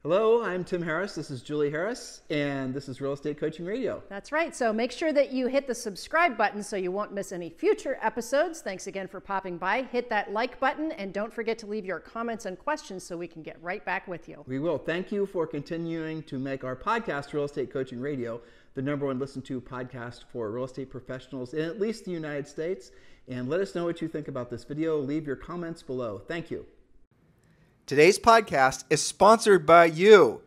Hello, I'm Tim Harris. This is Julie Harris, and this is Real Estate Coaching Radio. That's right. So make sure that you hit the subscribe button so you won't miss any future episodes. Thanks again for popping by. Hit that like button, and don't forget to leave your comments and questions so we can get right back with you. We will. Thank you for continuing to make our podcast, Real Estate Coaching Radio, the #1 listened to podcast for real estate professionals in at least the United States. And let us know what you think about this video. Leave your comments below. Thank you. Today's podcast is sponsored by you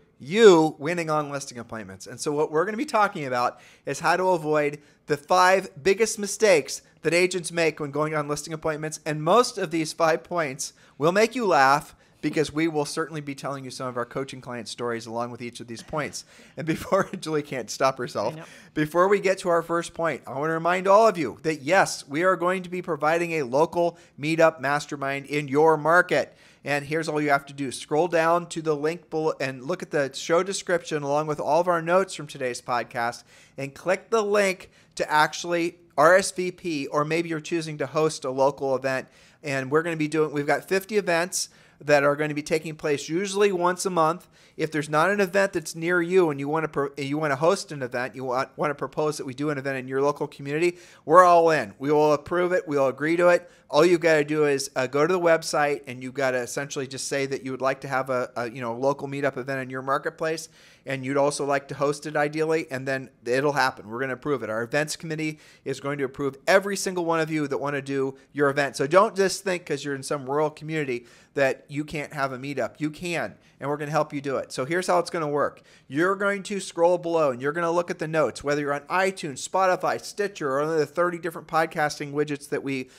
winning on listing appointments. And so what we're going to be talking about is how to avoid the 5 biggest mistakes that agents make when going on listing appointments. And most of these 5 points will make you laugh because we will certainly be telling you some of our coaching client stories along with each of these points. And before, Julie can't stop herself, before we get to our first point, I want to remind all of you that yes, we are going to be providing a local meetup mastermind in your market. And here's all you have to do. Scroll down to the link below and look at the show description along with all of our notes from today's podcast and click the link to actually RSVP, or maybe you're choosing to host a local event. And we're going to be we've got 50 events that are going to be taking place usually once a month. If there's not an event that's near you and you want to host an event, you want to propose that we do an event in your local community, we're all in. We will approve it. We'll agree to it. All you've got to do is go to the website, and you've got to essentially just say that you would like to have a local meetup event in your marketplace, and you'd also like to host it ideally, and then it'll happen. We're going to approve it. Our events committee is going to approve every single one of you that want to do your event. So don't just think because you're in some rural community that you can't have a meetup. You can, and we're going to help you do it. So here's how it's going to work. You're going to scroll below, and you're going to look at the notes, whether you're on iTunes, Spotify, Stitcher, or one of the 30 different podcasting widgets that we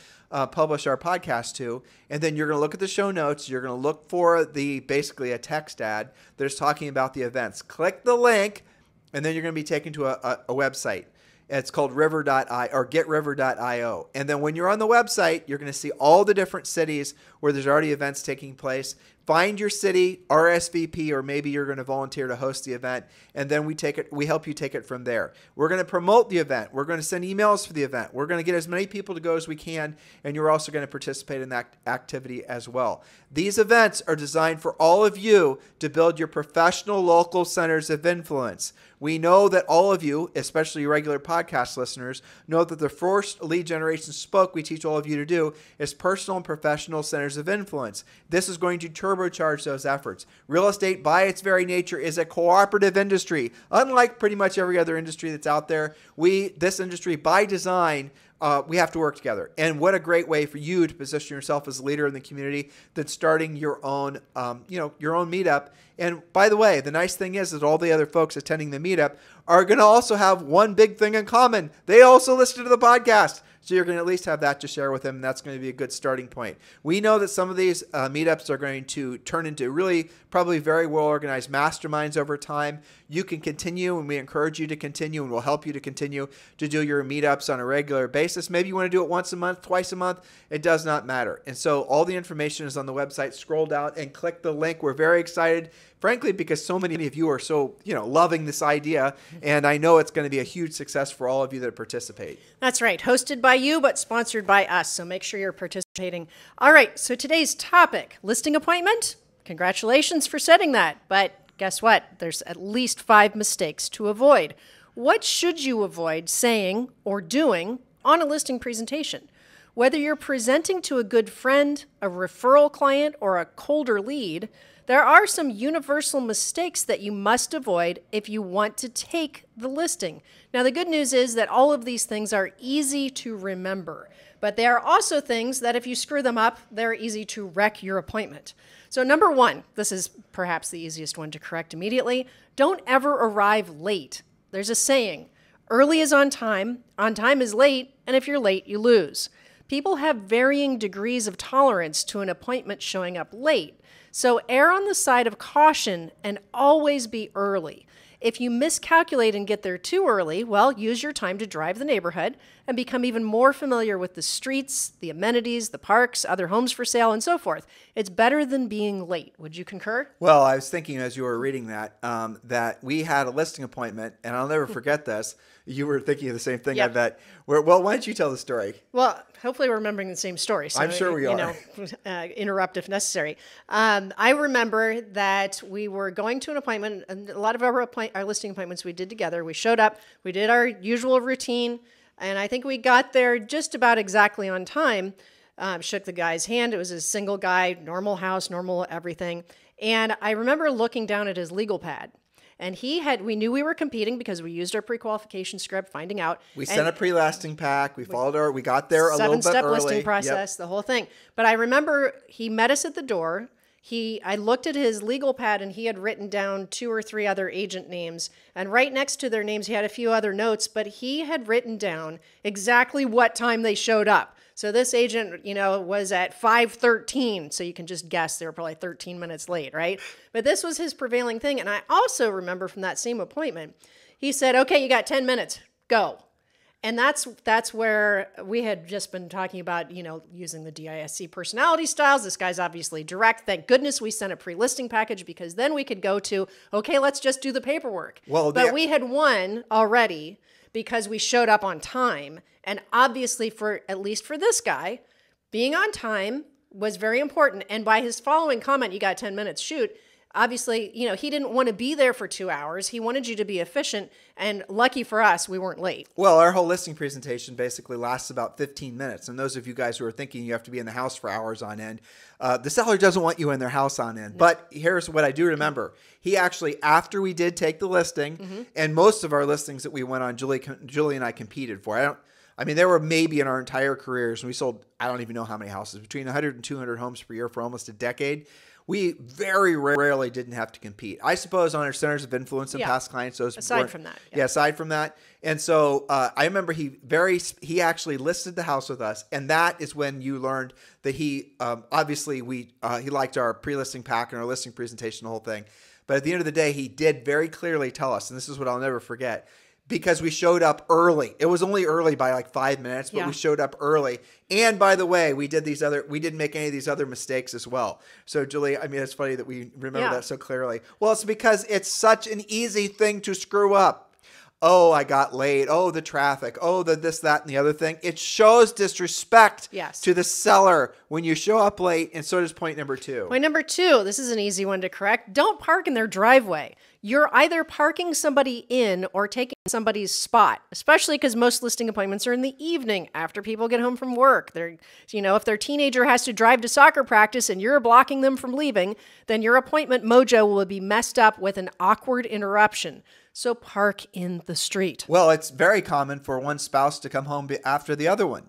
publish our podcast to, and then you're going to look at the show notes. You're going to look for basically a text ad that is talking about the events. Click the link, and then you're going to be taken to a website. It's called river.io or getriver.io. And then when you're on the website, you're going to see all the different cities where there's already events taking place. Find your city, RSVP, or maybe you're going to volunteer to host the event, and then we help you take it from there. We're going to promote the event. We're going to send emails for the event. We're going to get as many people to go as we can, and you're also going to participate in that activity as well. These events are designed for all of you to build your professional local centers of influence. We know that all of you, especially regular podcast listeners, know that the first lead generation spoke we teach all of you to do is personal and professional centers of influence. This is going to turbocharge those efforts. Real estate, by its very nature, is a cooperative industry. Unlike pretty much every other industry that's out there, this industry, by design, we have to work together. And what a great way for you to position yourself as a leader in the community than starting your own meetup. And by the way, the nice thing is that all the other folks attending the meetup are going to also have one big thing in common. They also listen to the podcast. So you're going to at least have that to share with them, and that's going to be a good starting point. We know that some of these meetups are going to turn into really probably very well-organized masterminds over time. You can continue, and we encourage you to continue, and we'll help you to continue to do your meetups on a regular basis. Maybe you want to do it once a month, twice a month. It does not matter. And so all the information is on the website. Scroll down and click the link. We're very excited, frankly, because so many of you are so loving this idea, and I know it's going to be a huge success for all of you that participate. That's right. Hosted by you, but sponsored by us. So make sure you're participating. All right. So today's topic, listing appointment. Congratulations for setting that. But guess what? There's at least 5 mistakes to avoid. What should you avoid saying or doing on a listing presentation? Whether you're presenting to a good friend, a referral client, or a colder lead, there are some universal mistakes that you must avoid if you want to take the listing. Now, the good news is that all of these things are easy to remember, but there are also things that if you screw them up, they're easy to wreck your appointment. So number 1, this is perhaps the easiest one to correct immediately, don't ever arrive late. There's a saying, early is on time is late, and if you're late, you lose. People have varying degrees of tolerance to an appointment showing up late. So err on the side of caution and always be early. If you miscalculate and get there too early, well, use your time to drive the neighborhood and become even more familiar with the streets, the amenities, the parks, other homes for sale, and so forth. It's better than being late. Would you concur? Well, I was thinking as you were reading that, that we had a listing appointment, and I'll never forget this. You were thinking of the same thing, Yep. I bet. Well, why don't you tell the story? Well, hopefully we're remembering the same story. So, I'm sure we are. Interrupt if necessary. I remember that we were going to an appointment, and a lot of our listing appointments we did together. We showed up, we did our usual routine, and I think we got there just about exactly on time. Shook the guy's hand. It was a single guy, normal house, normal everything. And I remember looking down at his legal pad. And we knew we were competing because we used our pre-qualification script, finding out. We sent a pre-listing pack. We got there a little bit early. 7-step listing process, the whole thing. But I remember he met us at the door. I looked at his legal pad and he had written down 2 or 3 other agent names. And right next to their names, he had a few other notes, but he had written down exactly what time they showed up. So this agent, was at 5:13. So you can just guess they were probably 13 minutes late, right? But this was his prevailing thing. And I also remember from that same appointment, he said, okay, you got 10 minutes, go. And that's where we had just been talking about, using the DISC personality styles. This guy's obviously direct. Thank goodness we sent a pre-listing package because then we could go to, okay, let's just do the paperwork. But we had won already because we showed up on time. And obviously, at least for this guy, being on time was very important. And by his following comment, you got 10 minutes, shoot. Obviously, he didn't want to be there for 2 hours. He wanted you to be efficient. And lucky for us, we weren't late. Well, our whole listing presentation basically lasts about 15 minutes. And those of you guys who are thinking you have to be in the house for hours on end, the seller doesn't want you in their house on end. No. But here's what I do remember. He actually, after we did take the listing, and most of our listings that we went on, Julie and I competed for. There were maybe in our entire careers, and we sold, I don't even know how many houses, between 100 and 200 homes per year for almost a decade. We very rarely didn't have to compete. I suppose on our centers of influence and past clients. Aside from that. Yeah, aside from that. And so I remember he actually listed the house with us. And that is when you learned that he liked our pre-listing pack and our listing presentation, the whole thing. But at the end of the day, he did very clearly tell us, and this is what I'll never forget, because we showed up early. It was only early by like 5 minutes, but we showed up early. And by the way, we didn't make any of these other mistakes as well. So Julie, it's funny that we remember that so clearly. Well, it's because it's such an easy thing to screw up. Oh, I got late. Oh, the traffic. Oh, this, that, and the other thing. It shows disrespect to the seller when you show up late, and so does point number 2. Point number 2, this is an easy one to correct. Don't park in their driveway. You're either parking somebody in or taking somebody's spot, especially because most listing appointments are in the evening after people get home from work. If their teenager has to drive to soccer practice and you're blocking them from leaving, then your appointment mojo will be messed up with an awkward interruption. So park in the street. Well, it's very common for one spouse to come home after the other one,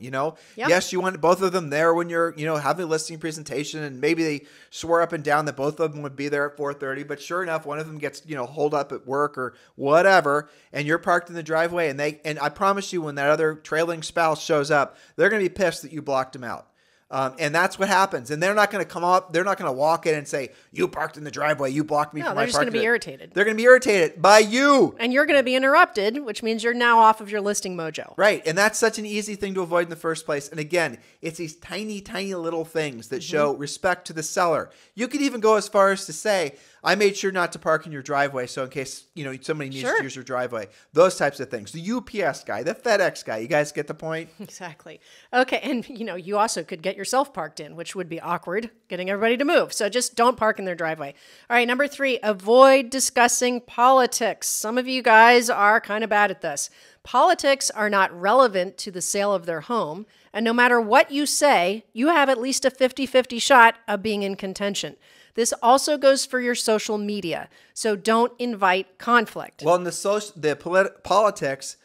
Yes, you want both of them there when you're, having a listing presentation, and maybe they swore up and down that both of them would be there at 4:30, but sure enough, one of them gets, holed up at work or whatever, and you're parked in the driveway, and I promise you, when that other trailing spouse shows up, they're going to be pissed that you blocked them out. And that's what happens. And they're not going to come up. They're not going to walk in and say, you parked in the driveway. You blocked me from my parking. They're just going to be irritated. They're going to be irritated by you. And you're going to be interrupted, which means you're now off of your listing mojo. Right. And that's such an easy thing to avoid in the first place. And again, it's these tiny, tiny little things that show respect to the seller. You could even go as far as to say, I made sure not to park in your driveway, so in case somebody needs to use your driveway, those types of things. The UPS guy, the FedEx guy, you guys get the point? Exactly. Okay, and you also could get yourself parked in, which would be awkward, getting everybody to move. So just don't park in their driveway. All right, number 3, avoid discussing politics. Some of you guys are kind of bad at this. Politics are not relevant to the sale of their home, and no matter what you say, you have at least a 50-50 shot of being in contention. This also goes for your social media, so don't invite conflict. Well, in the politics,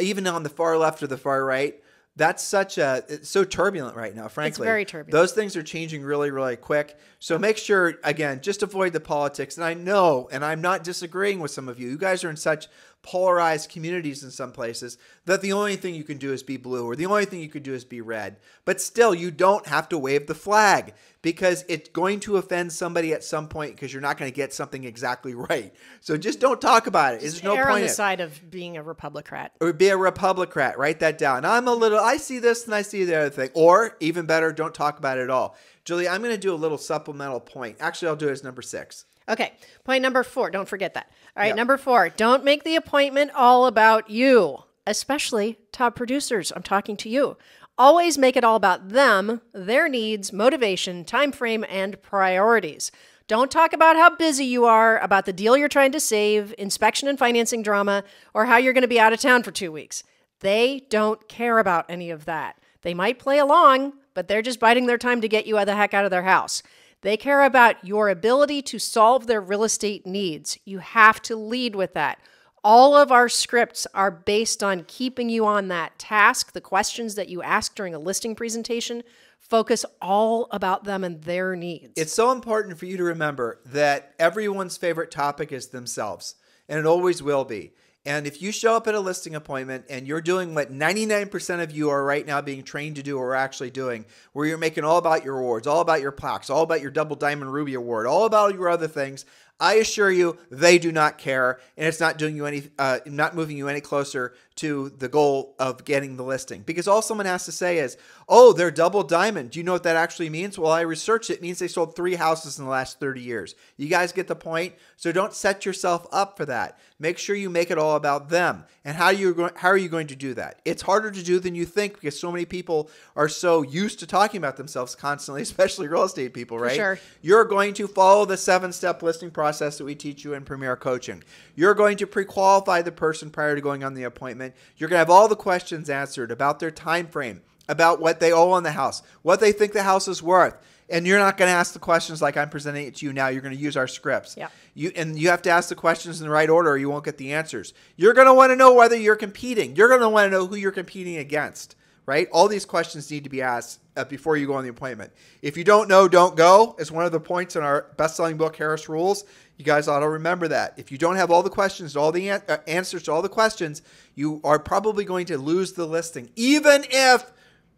even on the far left or the far right, that's it's so turbulent right now, frankly. It's very turbulent. Those things are changing really, really quick. So make sure, again, just avoid the politics. And I know, and I'm not disagreeing with some of you. You guys are in such polarized communities in some places that the only thing you can do is be blue, or the only thing you can do is be red. But still, you don't have to wave the flag, because it's going to offend somebody at some point, because you're not going to get something exactly right. So just don't talk about it. There's no point. Err on the side of being a Republicrat. Or be a Republicrat. Write that down. I see this and I see the other thing. Or even better, don't talk about it at all. Julie, I'm going to do a little supplemental point. Actually, I'll do it as number 6. Okay. Point number 4. Don't forget that. All right. Yep. Number 4. Don't make the appointment all about you. especially top producers. I'm talking to you. Always make it all about them, their needs, motivation, time frame, and priorities. Don't talk about how busy you are, about the deal you're trying to save, inspection and financing drama, or how you're going to be out of town for 2 weeks. They don't care about any of that. They might play along, but they're just biding their time to get you the heck out of their house. They care about your ability to solve their real estate needs. You have to lead with that. All of our scripts are based on keeping you on that task. The questions that you ask during a listing presentation focus all about them and their needs. It's so important for you to remember that everyone's favorite topic is themselves, and it always will be. And if you show up at a listing appointment and you're doing what 99% of you are right now being trained to do or actually doing, where you're making all about your awards, all about your plaques, all about your double diamond ruby award, all about your other things, I assure you they do not care, and it's not doing you not moving you any closer to the goal of getting the listing. Because all someone has to say is, oh, they're double diamond. Do you know what that actually means? Well, I researched it. It means they sold 3 houses in the last 30 years. You guys get the point? So don't set yourself up for that. Make sure you make it all about them. And how are you going to do that? It's harder to do than you think because so many people are so used to talking about themselves constantly, especially real estate people, right? For sure. You're going to follow the 7-step listing process that we teach you in Premier Coaching. You're going to pre-qualify the person prior to going on the appointment. You're going to have all the questions answered about their time frame, about what they owe on the house, what they think the house is worth. And you're not going to ask the questions like I'm presenting it to you now. You're going to use our scripts. Yeah. You have to ask the questions in the right order or you won't get the answers. You're going to want to know whether you're competing. You're going to want to know who you're competing against, right? All these questions need to be asked before you go on the appointment. If you don't know, don't go is one of the points in our best-selling book, Harris Rules. You guys ought to remember that. If you don't have all the questions, all the answers to all the questions, you are probably going to lose the listing, even if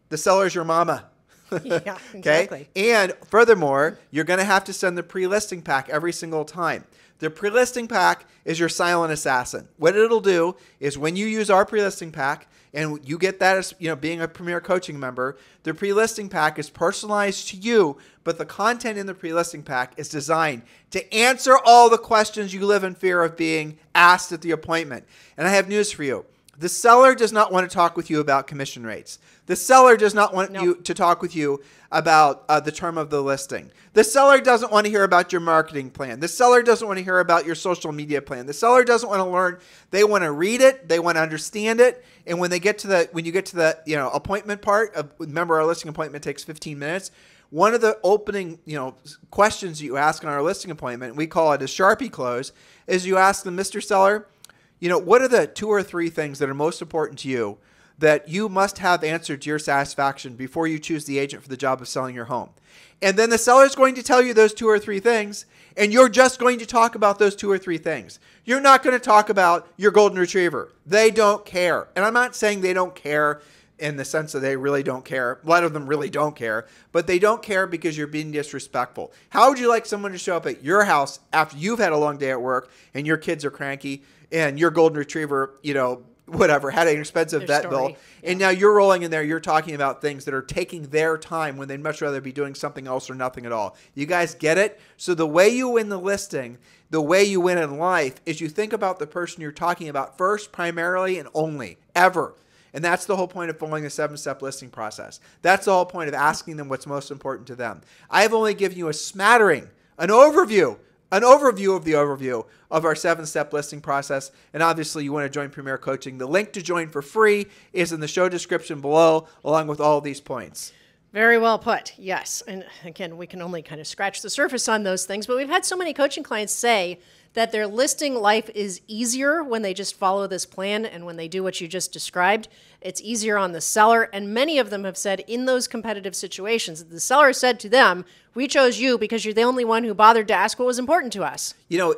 the seller's your mama. Yeah, exactly. Okay? And furthermore, you're going to have to send the pre-listing pack every single time. The pre-listing pack is your silent assassin. What it'll do is when you use our pre-listing pack, and you get that as being a Premier Coaching member, the pre-listing pack is personalized to you, but the content in the pre-listing pack is designed to answer all the questions you live in fear of being asked at the appointment. And I have news for you. The seller does not want to talk with you about commission rates. The seller does not want you to talk with you about the term of the listing. The seller doesn't want to hear about your marketing plan. The seller doesn't want to hear about your social media plan. The seller doesn't want to learn. They want to read it. They want to understand it. And when you get to the appointment part, remember our listing appointment takes 15 minutes. One of the opening questions you ask in our listing appointment, we call it a Sharpie close, is you ask them, Mr. Seller, what are the 2 or 3 things that are most important to you that you must have answered to your satisfaction before you choose the agent for the job of selling your home? And then the seller is going to tell you those 2 or 3 things, and you're just going to talk about those 2 or 3 things. You're not going to talk about your golden retriever. They don't care. And I'm not saying they don't care in the sense that they really don't care. A lot of them really don't care, but they don't care because you're being disrespectful. How would you like someone to show up at your house after you've had a long day at work and your kids are cranky and your golden retriever, whatever, had an expensive vet bill, and now you're rolling in there, you're talking about things that are taking their time when they'd much rather be doing something else or nothing at all. You guys get it? So the way you win the listing, the way you win in life, is you think about the person you're talking about first, primarily, and only, ever. And that's the whole point of following the 7-step listing process. That's the whole point of asking them what's most important to them. I have only given you a smattering, an overview of the overview of our 7-step listing process. And obviously you want to join Premier Coaching. The link to join for free is in the show description below, along with all of these points. Very well put. Yes. And again, we can only kind of scratch the surface on those things, but we've had so many coaching clients say that their listing life is easier when they just follow this plan and when they do what you just described. It's easier on the seller. And many of them have said in those competitive situations, the seller said to them, we chose you because you're the only one who bothered to ask what was important to us.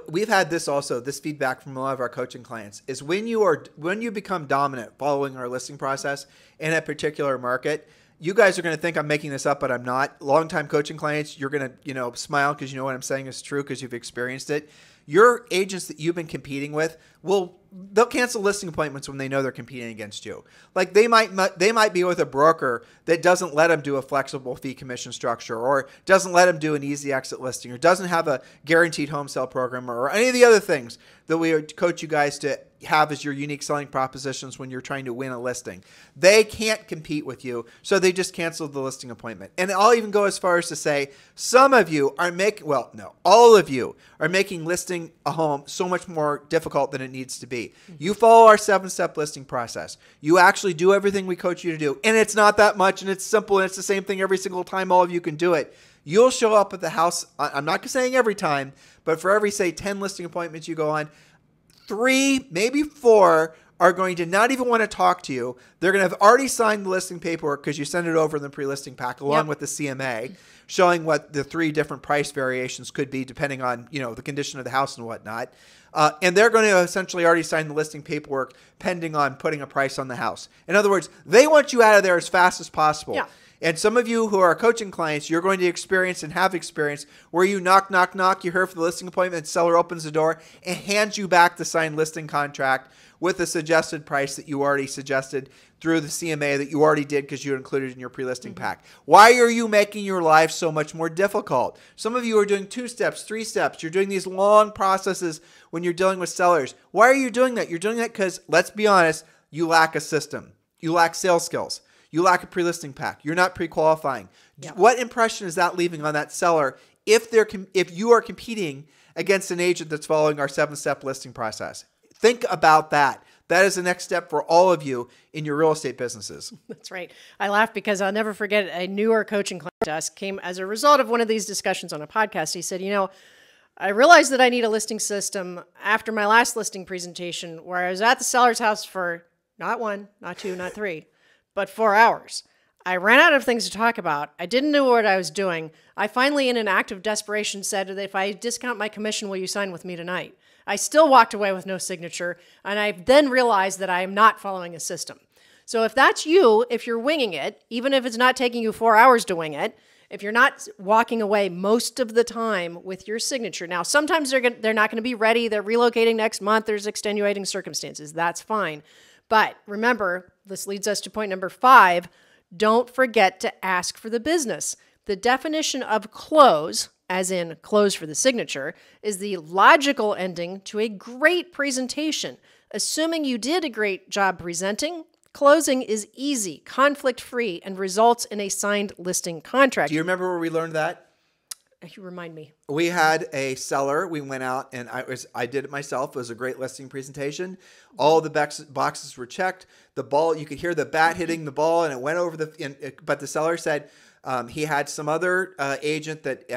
We've had this feedback from a lot of our coaching clients is when you become dominant following our listing process in a particular market, you guys are going to think I'm making this up, but I'm not. Longtime coaching clients, you're going to, smile because you know what I'm saying is true because you've experienced it. Your agents that you've been competing with will they'll cancel listing appointments when they know they're competing against you. Like they might be with a broker that doesn't let them do a flexible fee commission structure, or doesn't let them do an easy exit listing, or doesn't have a guaranteed home sale program, or any of the other things that we coach you guys to have as your unique selling propositions when you're trying to win a listing. They can't compete with you, so they just canceled the listing appointment. And I'll even go as far as to say some of you are making, well, no, all of you are making listing a home so much more difficult than it needs to be. You follow our 7-step listing process. You actually do everything we coach you to do, and it's not that much, and it's simple, and it's the same thing every single time. All of you can do it. You'll show up at the house, I'm not saying every time, but for every, say, 10 listing appointments you go on, 3, maybe 4 are going to not even want to talk to you. They're going to have already signed the listing paperwork because you send it over in the pre-listing pack along with the CMA, showing what the 3 different price variations could be depending on, the condition of the house and whatnot. And they're going to essentially already sign the listing paperwork pending on putting a price on the house. In other words, they want you out of there as fast as possible. Yeah. And some of you who are coaching clients, you're going to experience and have experienced where you knock, you're here for the listing appointment, the seller opens the door and hands you back the signed listing contract with the suggested price that you already suggested through the CMA that you already did because you included in your pre-listing pack. Why are you making your life so much more difficult? Some of you are doing 2 steps, 3 steps. You're doing these long processes when you're dealing with sellers. Why are you doing that? You're doing that because, let's be honest, you lack a system. You lack sales skills. You lack a pre-listing pack. You're not pre-qualifying. Yep. What impression is that leaving on that seller if you are competing against an agent that's following our 7-step listing process? Think about that. That is the next step for all of you in your real estate businesses. That's right. I laugh because I'll never forget a newer coaching client to us came as a result of one of these discussions on a podcast. He said, I realized that I need a listing system after my last listing presentation where I was at the seller's house for not 1, not 2, not 3, but 4 hours. I ran out of things to talk about. I didn't know what I was doing. I finally, in an act of desperation, said, if I discount my commission, will you sign with me tonight? I still walked away with no signature, and I then realized that I am not following a system. So if that's you, if you're winging it, even if it's not taking you 4 hours to wing it, if you're not walking away most of the time with your signature. Now, sometimes they're not going to be ready. They're relocating next month. There's extenuating circumstances. That's fine. But remember, this leads us to point number 5. Don't forget to ask for the business. The definition of close, as in close for the signature, is the logical ending to a great presentation. Assuming you did a great job presenting, closing is easy, conflict-free, and results in a signed listing contract. Do you remember where we learned that? You remind me. We had a seller. We went out and I did it myself. It was a great listing presentation. All the boxes were checked. The ball, you could hear the bat hitting the ball, and it went over but the seller said he had some other agent that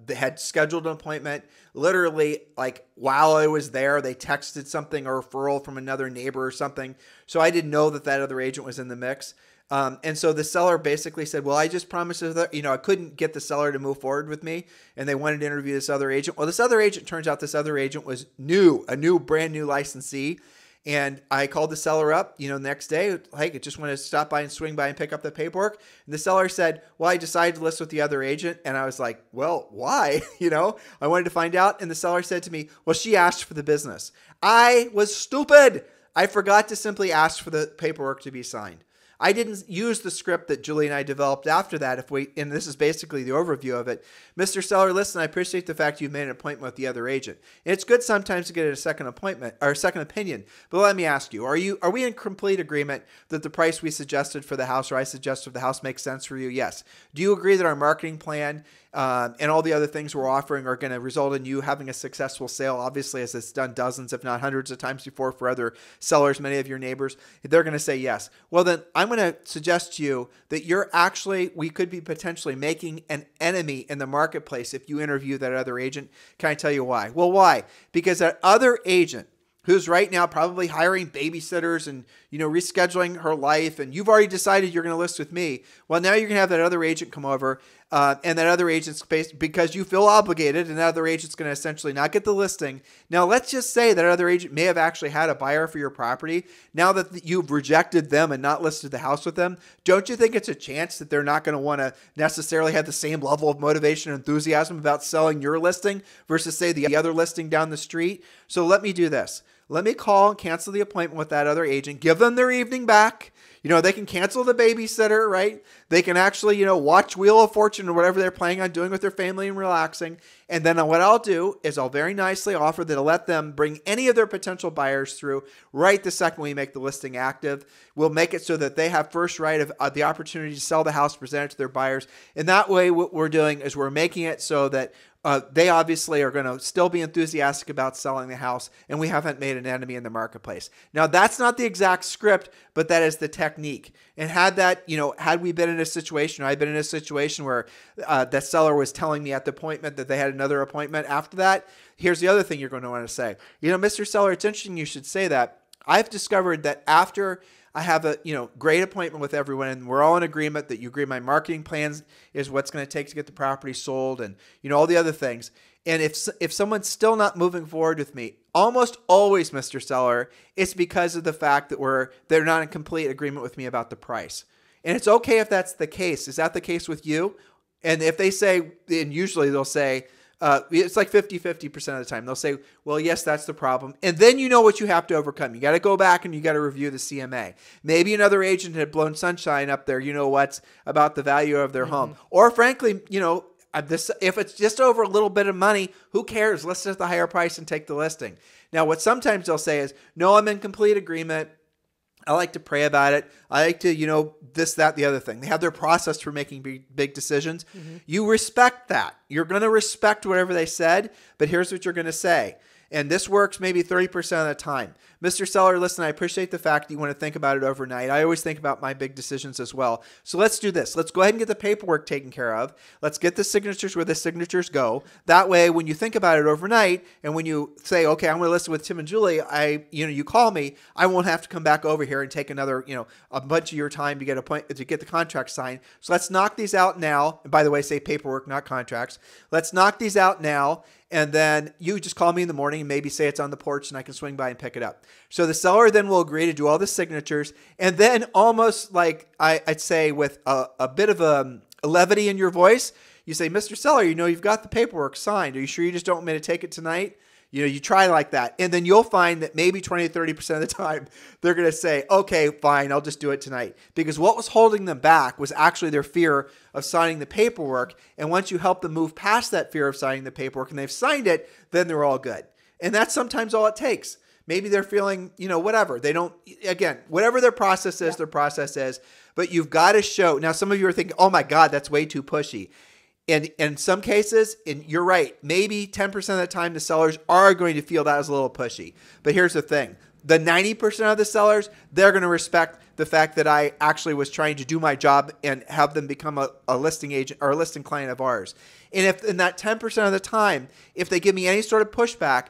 had scheduled an appointment. Literally, like while I was there, they texted something, a referral from another neighbor or something. So I didn't know that other agent was in the mix. And so the seller basically said, well, I just promised that, I couldn't get the seller to move forward with me, and they wanted to interview this other agent. Well, this other agent, turns out this other agent was brand new licensee. And I called the seller up, next day, hey, I just want to stop by and swing by and pick up the paperwork. And the seller said, well, I decided to list with the other agent. And I was like, well, why? I wanted to find out. And the seller said to me, well, she asked for the business. I was stupid. I forgot to simply ask for the paperwork to be signed. I didn't use the script that Julie and I developed after that. And this is basically the overview of it. Mr. Seller, listen, I appreciate the fact you've made an appointment with the other agent. And it's good sometimes to get a second appointment or a second opinion. But let me ask you, are we in complete agreement that the price we suggested for the house, or I suggested for the house, makes sense for you? Yes. Do you agree that our marketing plan and all the other things we're offering are going to result in you having a successful sale? Obviously, as it's done dozens, if not hundreds of times before for other sellers, many of your neighbors, they're going to say yes. Well, then I'm going to suggest to you that we could be potentially making an enemy in the marketplace if you interview that other agent. Can I tell you why? Well, why? Because that other agent, who's right now probably hiring babysitters and, rescheduling her life, and you've already decided you're going to list with me. Well, now you're going to have that other agent come over, and that other agent's because you feel obligated, and that other agent's going to essentially not get the listing. Now, let's just say that other agent may have actually had a buyer for your property. Now that you've rejected them and not listed the house with them, don't you think it's a chance that they're not going to want to necessarily have the same level of motivation and enthusiasm about selling your listing versus, say, the other listing down the street? So let me do this. let me call and cancel the appointment with that other agent, give them their evening back. They can cancel the babysitter, right? They can actually, watch Wheel of Fortune or whatever they're planning on doing with their family and relaxing. And then what I'll do is I'll very nicely offer that I'll let them bring any of their potential buyers through right the second we make the listing active. We'll make it so that they have first right of the opportunity to sell the house, present it to their buyers. And that way what we're doing is we're making it so that they obviously are going to still be enthusiastic about selling the house, and we haven't made an enemy in the marketplace. Now, that's not the exact script, but that is the technique. And had we been in a situation, I've been in a situation where that seller was telling me at the appointment that they had another appointment after that, here's the other thing you're going to want to say. Mr. Seller, it's interesting you should say that. I've discovered that after I have a great appointment with everyone, and we're all in agreement that you agree my marketing plans is what's going to take to get the property sold, and all the other things. And if someone's still not moving forward with me, almost always, Mr. Seller, it's because of the fact that they're not in complete agreement with me about the price. And it's okay if that's the case. Is that the case with you? And if they say, and usually they'll say, it's like 50% of the time. They'll say, well, yes, that's the problem. And then you know what you have to overcome. You got to go back and you got to review the CMA. Maybe another agent had blown sunshine up there, what's about the value of their home. Or frankly, if it's just over a little bit of money, who cares? Let's set the higher price and take the listing. Now, what sometimes they'll say is, no, I'm in complete agreement. I like to pray about it. I like to, this, that, the other thing. They have their process for making big decisions. You respect that. You're going to respect whatever they said, but here's what you're going to say. And this works maybe 30% of the time. Mr. Seller, listen, I appreciate the fact that you want to think about it overnight. I always think about my big decisions as well. So let's do this. Let's go ahead and get the paperwork taken care of. Let's get the signatures where the signatures go. That way, when you think about it overnight and when you say, okay, I'm going to listen with Tim and Julie, you call me, I won't have to come back over here and take another, a bunch of your time to get the contract signed. So let's knock these out now. And by the way, say paperwork, not contracts. Let's knock these out now. And then you just call me in the morning and maybe say it's on the porch and I can swing by and pick it up. So the seller then will agree to do all the signatures. And then almost like I'd say with a bit of a levity in your voice, you say, Mr. Seller, you've got the paperwork signed. Are you sure you just don't want me to take it tonight? You try like that. And then you'll find that maybe 20 to 30% of the time, they're going to say, okay, fine, I'll just do it tonight. Because what was holding them back was actually their fear of signing the paperwork. And once you help them move past that fear of signing the paperwork and they've signed it, then they're all good. And that's sometimes all it takes. Maybe they're feeling, whatever. They don't, again, whatever their process is, their process is. But you've got to show. Now, some of you are thinking, oh my God, that's way too pushy. And in some cases, and you're right, maybe 10% of the time the sellers are going to feel that as a little pushy. But here's the thing. The 90% of the sellers, they're going to respect the fact that I actually was trying to do my job and have them become a listing agent or a listing client of ours. And if in that 10% of the time, if they give me any sort of pushback,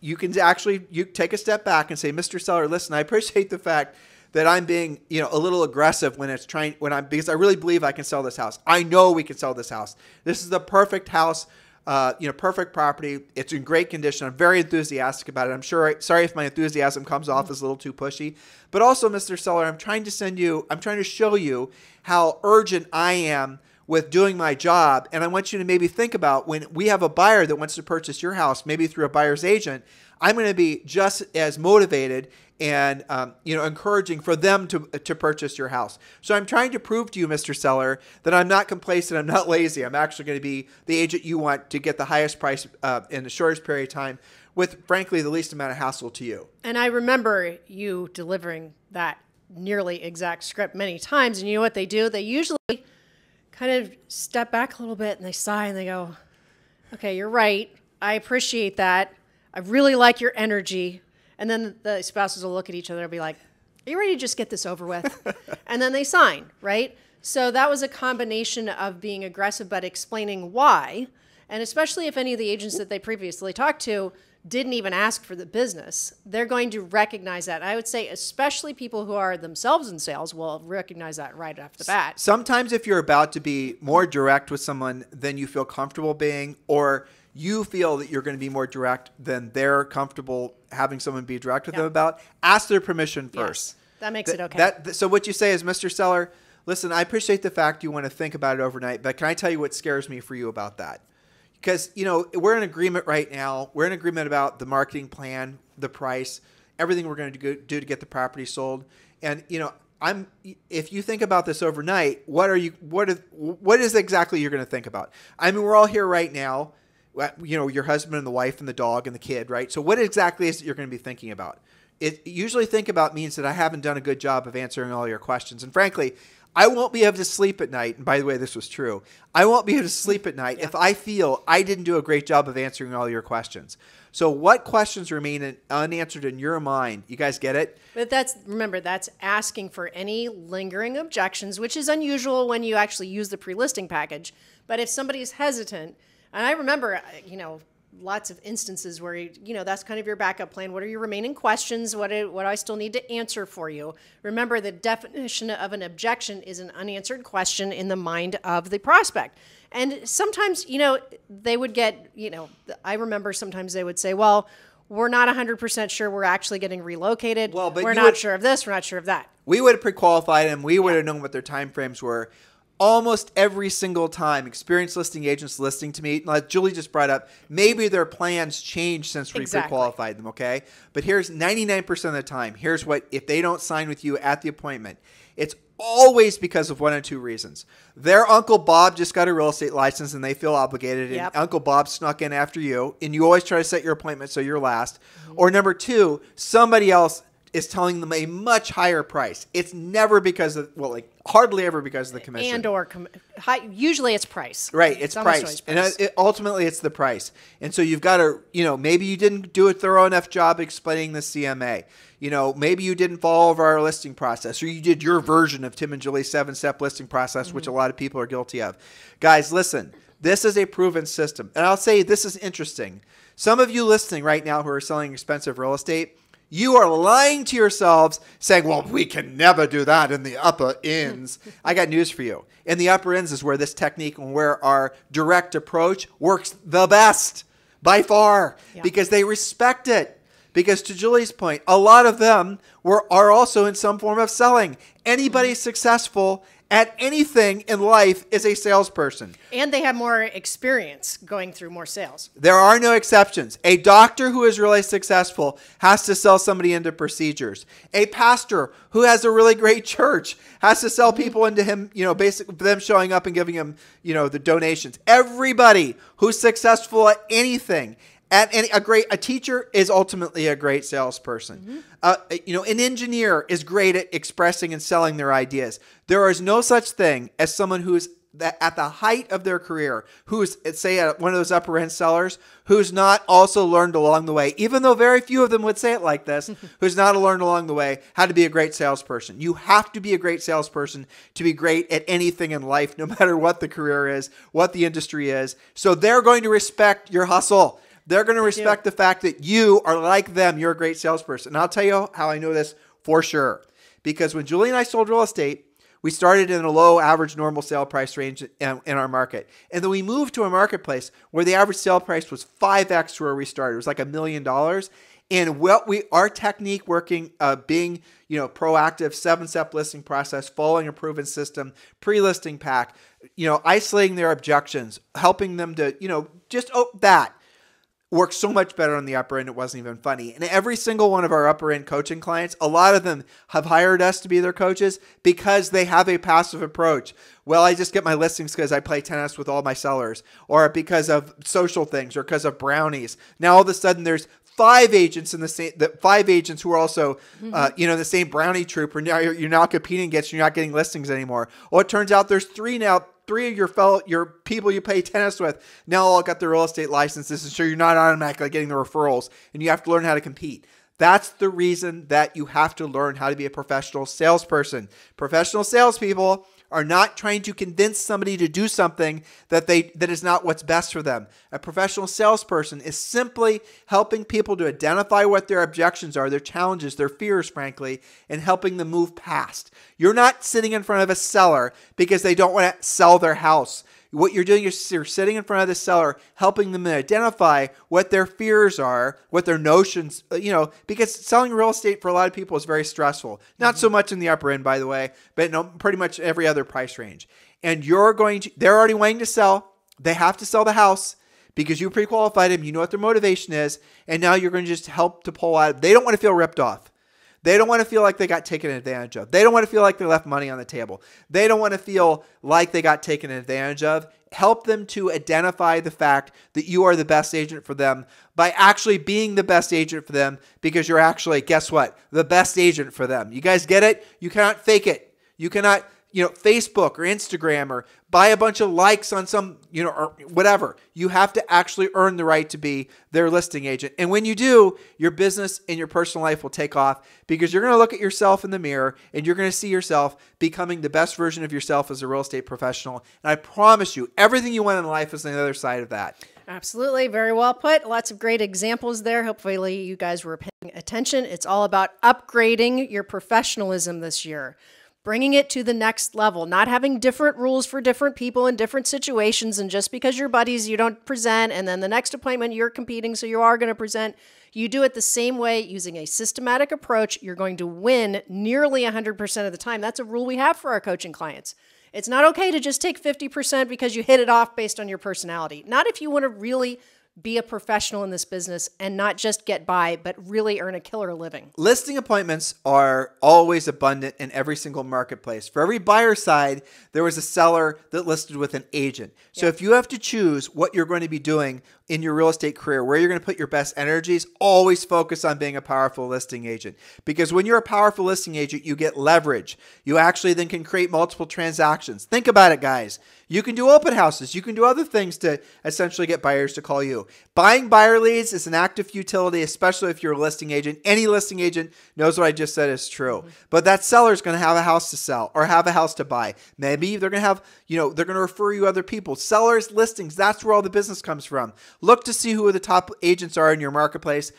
you can actually you take a step back and say, Mr. Seller, listen, I appreciate the fact that I'm being, a little aggressive because I really believe I can sell this house. I know we can sell this house. This is the perfect house, perfect property. It's in great condition. I'm very enthusiastic about it. Sorry if my enthusiasm comes off as a little too pushy, but also, Mr. Seller, I'm trying to show you how urgent I am with doing my job. And I want you to maybe think about when we have a buyer that wants to purchase your house, maybe through a buyer's agent, I'm going to be just as motivated and encouraging for them to purchase your house. So I'm trying to prove to you, Mr. Seller, that I'm not complacent, I'm not lazy. I'm actually going to be the agent you want to get the highest price in the shortest period of time with, frankly, the least amount of hassle to you. And I remember you delivering that nearly exact script many times. And you know what they do? They usually kind of step back a little bit and they sigh and they go, okay, you're right. I appreciate that. I really like your energy. And then the spouses will look at each other and be like, are you ready to just get this over with? And then they sign, right? So that was a combination of being aggressive but explaining why. And especially if any of the agents that they previously talked to didn't even ask for the business, they're going to recognize that. I would say especially people who are themselves in sales will recognize that right off the bat. Sometimes if you're about to be more direct with someone than you feel comfortable being, or you feel that you're going to be more direct than they're comfortable having someone be direct with them about, ask their permission first. Yes, that makes it okay. So what you say is, Mr. Seller, listen, I appreciate the fact you want to think about it overnight, but can I tell you what scares me for you about that? Because, we're in agreement right now. We're in agreement about the marketing plan, the price. everything we're going to do to get the property sold. And, if you think about this overnight, what is exactly you're going to think about? I mean, we're all here right now, your husband and the wife and the dog and the kid, right? So what exactly is it you're going to be thinking about? It usually think about means that I haven't done a good job of answering all your questions. And frankly, I won't be able to sleep at night. And by the way, this was true. I won't be able to sleep at night if I feel I didn't do a great job of answering all your questions. So what questions remain unanswered in your mind? You guys get it? But remember, that's asking for any lingering objections, which is unusual when you actually use the pre-listing package. But if somebody's hesitant, and I remember, lots of instances where, that's kind of your backup plan. What are your remaining questions? What do I still need to answer for you? Remember, the definition of an objection is an unanswered question in the mind of the prospect. And sometimes, they would get, I remember sometimes they would say, well, we're not 100% sure we're actually getting relocated. Well, but we're not sure of this. We're not sure of that. We would have pre-qualified them. We would have known what their timeframes were. Almost every single time, experienced listing agents listening to me, like Julie just brought up, maybe their plans changed since we pre-qualified them, okay? But here's 99% of the time. Here's what, if they don't sign with you at the appointment, it's always because of one or two reasons. Their Uncle Bob just got a real estate license and they feel obligated, and Uncle Bob snuck in after you, and you always try to set your appointment so you're last. Or number two, somebody else is telling them a much higher price. It's never because of, hardly ever because of the commission. And or usually it's price. Right, it's price. And ultimately it's the price. And so you've got to, maybe you didn't do a thorough enough job explaining the CMA. Maybe you didn't follow our listing process, or you did your version of Tim and Julie's 7-step listing process, which a lot of people are guilty of. Guys, listen, this is a proven system. And I'll say this is interesting. Some of you listening right now who are selling expensive real estate, you are lying to yourselves saying, well, we can never do that in the upper ends. I got news for you. In the upper ends is where this technique and where our direct approach works the best by far because they respect it. Because to Julie's point, a lot of them are also in some form of selling. Anybody successful at anything in life is a salesperson. And they have more experience going through more sales. There are no exceptions. A doctor who is really successful has to sell somebody into procedures. A pastor who has a really great church has to sell people into him, basically them showing up and giving him, the donations. Everybody who's successful at anything, a teacher is ultimately a great salesperson. An engineer is great at expressing and selling their ideas. There is no such thing as someone who's at the height of their career, who's, say, one of those upper end sellers, who's not also learned along the way, even though very few of them would say it like this, who's not learned along the way how to be a great salesperson. You have to be a great salesperson to be great at anything in life, no matter what the career is, what the industry is. So they're going to respect your hustle. They're going to respect the fact that you are like them. You're a great salesperson. And I'll tell you how I know this for sure. Because when Julie and I sold real estate, we started in a low average normal sale price range in our market. And then we moved to a marketplace where the average sale price was 5x to where we started. It was like $1 million. And our technique working, being, proactive, 7-step listing process, following a proven system, pre-listing pack, isolating their objections, helping them to, that works so much better on the upper end. It wasn't even funny. And every single one of our upper end coaching clients, a lot of them have hired us to be their coaches because they have a passive approach. Well, I just get my listings because I play tennis with all my sellers, or because of social things, or because of brownies. Now all of a sudden there's 5 agents who are also, the same brownie troop, or now you're not competing against, you're not getting listings anymore. Well, it turns out there's 3 now. 3 of your people you play tennis with now all got their real estate licenses, and so you're not automatically getting the referrals, and you have to learn how to compete. That's the reason that you have to learn how to be a professional salesperson. Professional salespeople are not trying to convince somebody to do something that is not what's best for them. A professional salesperson is simply helping people to identify what their objections are, their challenges, their fears, frankly, and helping them move past. You're not sitting in front of a seller because they don't want to sell their house. What you're doing is you're sitting in front of the seller, helping them identify what their fears are, what their notions, because selling real estate for a lot of people is very stressful. Not so much in the upper end, by the way, but pretty much every other price range. And they're already wanting to sell. They have to sell the house because you pre-qualified them. You know what their motivation is. And now you're going to just help to pull out. They don't want to feel ripped off. They don't want to feel like they got taken advantage of. They don't want to feel like they left money on the table. They don't want to feel like they got taken advantage of. Help them to identify the fact that you are the best agent for them by actually being the best agent for them, because you're actually, guess what? The best agent for them. You guys get it? You cannot fake it. You cannot, Facebook or Instagram or buy a bunch of likes on some, or whatever. You have to actually earn the right to be their listing agent. And when you do, your business and your personal life will take off, because you're going to look at yourself in the mirror and you're going to see yourself becoming the best version of yourself as a real estate professional. And I promise you, everything you want in life is on the other side of that. Absolutely. Very well put. Lots of great examples there. Hopefully you guys were paying attention. It's all about upgrading your professionalism this year. Bringing it to the next level, not having different rules for different people in different situations. And just because you're buddies, you don't present. And then the next appointment, you're competing, so you are going to present. You do it the same way using a systematic approach. You're going to win nearly 100% of the time. That's a rule we have for our coaching clients. It's not okay to just take 50% because you hit it off based on your personality. Not if you want to really be a professional in this business and not just get by, but really earn a killer living. Listing appointments are always abundant in every single marketplace. For every buyer side, there was a seller that listed with an agent. So if you have to choose what you're going to be doing in your real estate career, where you're going to put your best energies, always focus on being a powerful listing agent. Because when you're a powerful listing agent, you get leverage. You actually then can create multiple transactions. Think about it, guys. You can do open houses. You can do other things to essentially get buyers to call you. Buying buyer leads is an act of futility, especially if you're a listing agent. Any listing agent knows what I just said is true. But that seller is going to have a house to sell or have a house to buy. Maybe they're going to have, they're going to refer you other people. Sellers, listings, that's where all the business comes from. Look to see who the top agents are in your marketplace.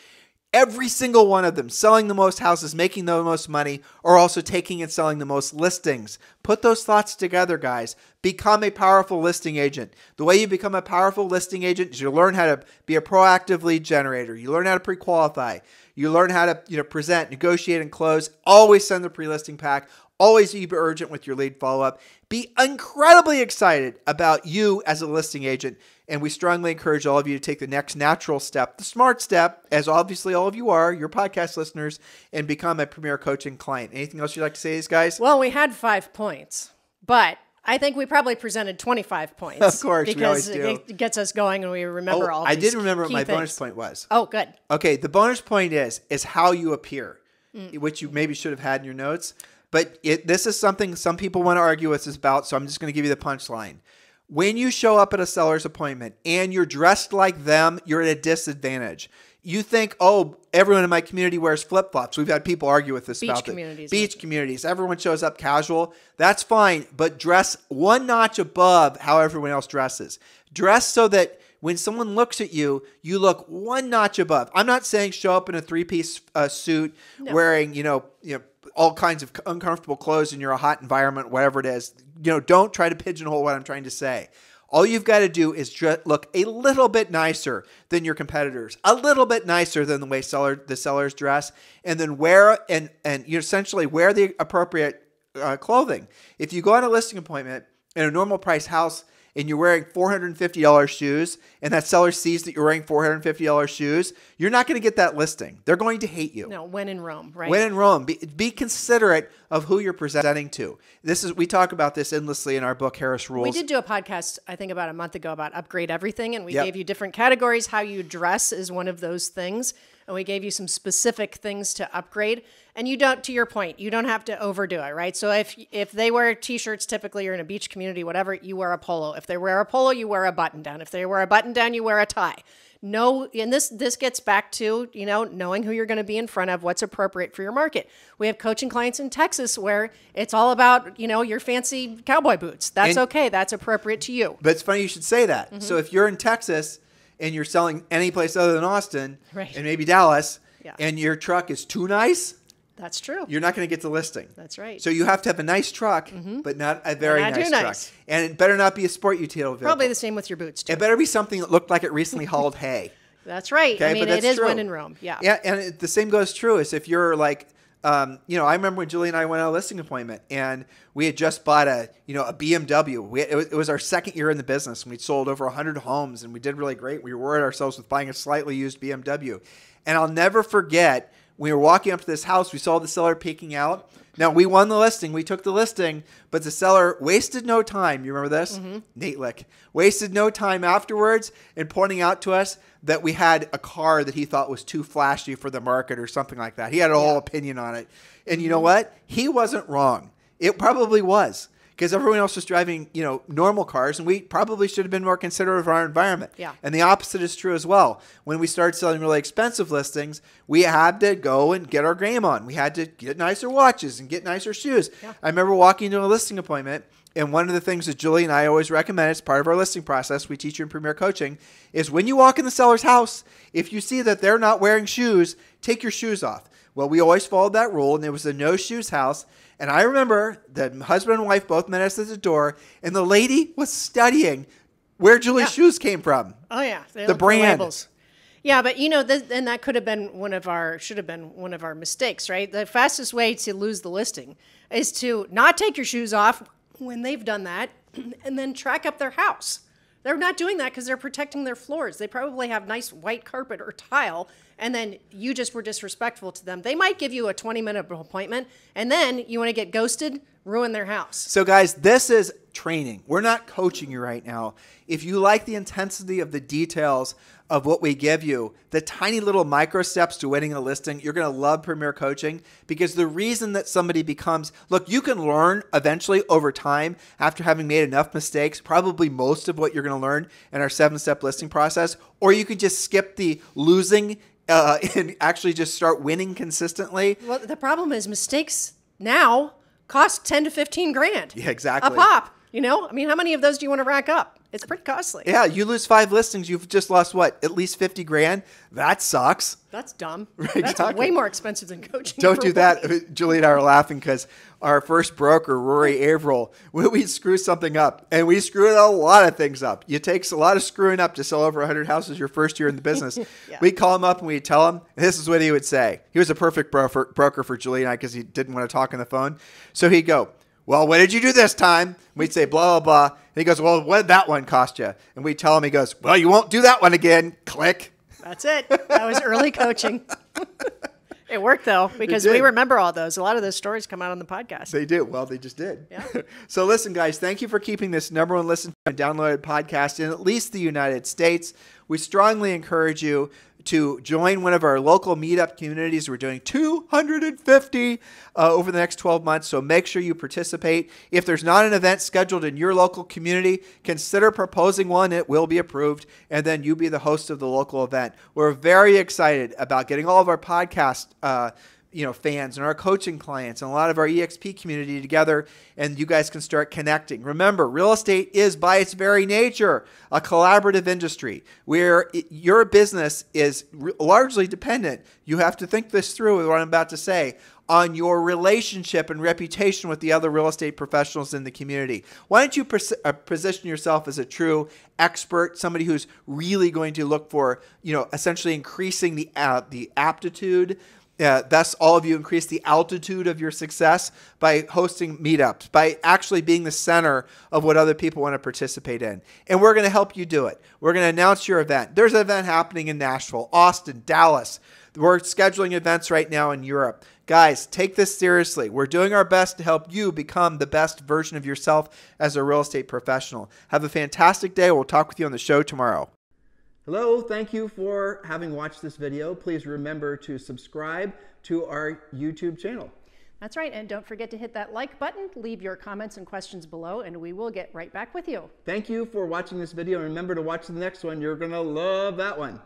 Every single one of them selling the most houses, making the most money, or also taking and selling the most listings. Put those thoughts together, guys. Become a powerful listing agent. The way you become a powerful listing agent is you learn how to be a proactive lead generator. You learn how to pre-qualify. You learn how to present, negotiate, and close. Always send the pre-listing pack. Always be urgent with your lead follow-up. Be incredibly excited about you as a listing agent. And we strongly encourage all of you to take the next natural step, the smart step, as obviously all of you are, your podcast listeners, and become a premier coaching client. Anything else you'd like to say to these guys? Well, we had 5 points, but I think we probably presented 25 points. Of course, we always do. Because it gets us going and we remember all these I did remember what my things. bonus point was. Oh, good. Okay, the bonus point is how you appear, which you maybe should have had in your notes. But this is something some people want to argue with us about, so I'm just going to give you the punchline. When you show up at a seller's appointment and you're dressed like them, you're at a disadvantage. You think, oh, everyone in my community wears flip-flops. We've had people argue with us about communities. Beach communities. Everyone shows up casual. That's fine, but dress one notch above how everyone else dresses. Dress so that when someone looks at you, you look one notch above. I'm not saying show up in a 3-piece suit wearing, all kinds of uncomfortable clothes in your hot environment, whatever it is. Don't try to pigeonhole what I'm trying to say. All you've got to do is look a little bit nicer than your competitors, a little bit nicer than the way the sellers dress, and then wear and you essentially wear the appropriate clothing. If you go on a listing appointment in a normal price house and you're wearing $450 shoes, and that seller sees that you're wearing $450 shoes, you're not going to get that listing. They're going to hate you. No, when in Rome, right? When in Rome. Be considerate of who you're presenting to. We talk about this endlessly in our book, Harris Rules. We did do a podcast, I think about a month ago, about upgrade everything, and we gave you different categories. How you dress is one of those things, and we gave you some specific things to upgrade. And you don't, to your point, you don't have to overdo it, right? So if they wear t-shirts, typically you're in a beach community, whatever, you wear a polo. If they wear a polo, you wear a button-down. If they wear a button-down, you wear a tie. No, and this gets back to, knowing who you're going to be in front of, what's appropriate for your market. We have coaching clients in Texas where it's all about, your fancy cowboy boots. That's okay. That's appropriate to you. But it's funny you should say that. So if you're in Texas and you're selling any place other than Austin and maybe Dallas, and your truck is too nice, that's true. you're not going to get the listing. That's right. So you have to have a nice truck, but not a very nice truck. And it better not be a sport utility vehicle. Probably the same with your boots, too. It better be something that looked like it recently hauled hay. That's right. Okay? I mean, it is when in Rome. Yeah. Yeah, and the same goes true as if you're like I remember when Julie and I went on a listing appointment, and we had just bought a BMW. It was our second year in the business, and we'd sold over 100 homes, and we did really great. We rewarded ourselves with buying a slightly used BMW. And I'll never forget, we were walking up to this house. We saw the seller peeking out. Now, we won the listing. We took the listing, but the seller wasted no time. You remember this? Mm-hmm. Nate Lick. Wasted no time afterwards in pointing out to us that we had a car that he thought was too flashy for the market or something like that. He had a whole opinion on it. And you know what? He wasn't wrong. It probably was, because everyone else was driving, normal cars, and we probably should have been more considerate of our environment. Yeah. And the opposite is true as well. When we started selling really expensive listings, we had to go and get our game on. We had to get nicer watches and get nicer shoes. Yeah. I remember walking into a listing appointment, and one of the things that Julie and I always recommend as part of our listing process, we teach you in Premier Coaching, is when you walk in the seller's house, if you see that they're not wearing shoes, take your shoes off. Well, we always followed that rule, and it was a no shoes house. And I remember the husband and wife both met us at the door, and the lady was studying where Julie's shoes came from. Oh, yeah. The brand. Labels. Yeah, but and that could have been should have been one of our mistakes, right? The fastest way to lose the listing is to not take your shoes off when they've done that, and then track up their house. They're not doing that because they're protecting their floors. They probably have nice white carpet or tile, and then you just were disrespectful to them. They might give you a 20-minute appointment, and then you want to get ghosted, ruin their house. So guys, this is training. We're not coaching you right now. If you like the intensity of the details of what we give you, the tiny little micro steps to winning a listing, you're going to love Premier Coaching, because the reason that somebody look, you can learn eventually over time after having made enough mistakes, probably most of what you're going to learn in our 7-step listing process, or you could just skip the losing and actually just start winning consistently. Well, the problem is mistakes now cost 10 to 15 grand. Yeah, exactly. A pop. How many of those do you want to rack up? It's pretty costly. Yeah, you lose 5 listings, you've just lost what? At least 50 grand? That sucks. That's dumb. Right, That's exactly. way more expensive than coaching. Don't do that. Julie and I are laughing because our first broker, Rory Averill, we screw something up, and we screwed a lot of things up. It takes a lot of screwing up to sell over 100 houses your first year in the business. Yeah. We call him up and we tell him, this is what he would say. He was a perfect broker for Julie and I because he didn't want to talk on the phone. So he'd go, well, what did you do this time? We'd say, blah, blah, blah. And he goes, well, what did that one cost you? And we tell him, he goes, well, you won't do that one again. Click. That's it. That was early coaching. It worked, though, because we remember all those. A lot of those stories come out on the podcast. They do. Well, they just did. Yeah. So listen, guys, thank you for keeping this #1 listened and downloaded podcast in at least the United States. We strongly encourage you to join one of our local meetup communities. We're doing 250 over the next 12 months, so make sure you participate. If there's not an event scheduled in your local community, consider proposing one. It will be approved, and then you be the host of the local event. We're very excited about getting all of our podcast fans and our coaching clients and a lot of our EXP community together, and you guys can start connecting. Remember, real estate is by its very nature a collaborative industry where your business is largely dependent. You have to think this through with what I'm about to say, on your relationship and reputation with the other real estate professionals in the community. Why don't you position yourself as a true expert, somebody who's really going to look for, essentially increasing the aptitude, thus all of you increase the altitude of your success by hosting meetups, by actually being the center of what other people want to participate in. And we're going to help you do it. We're going to announce your event. There's an event happening in Nashville, Austin, Dallas. We're scheduling events right now in Europe. Guys, take this seriously. We're doing our best to help you become the best version of yourself as a real estate professional. Have a fantastic day. We'll talk with you on the show tomorrow. Hello, thank you for having watched this video. Please remember to subscribe to our YouTube channel. That's right, and don't forget to hit that like button, leave your comments and questions below, and we will get right back with you. Thank you for watching this video, and remember to watch the next one. You're going to love that one.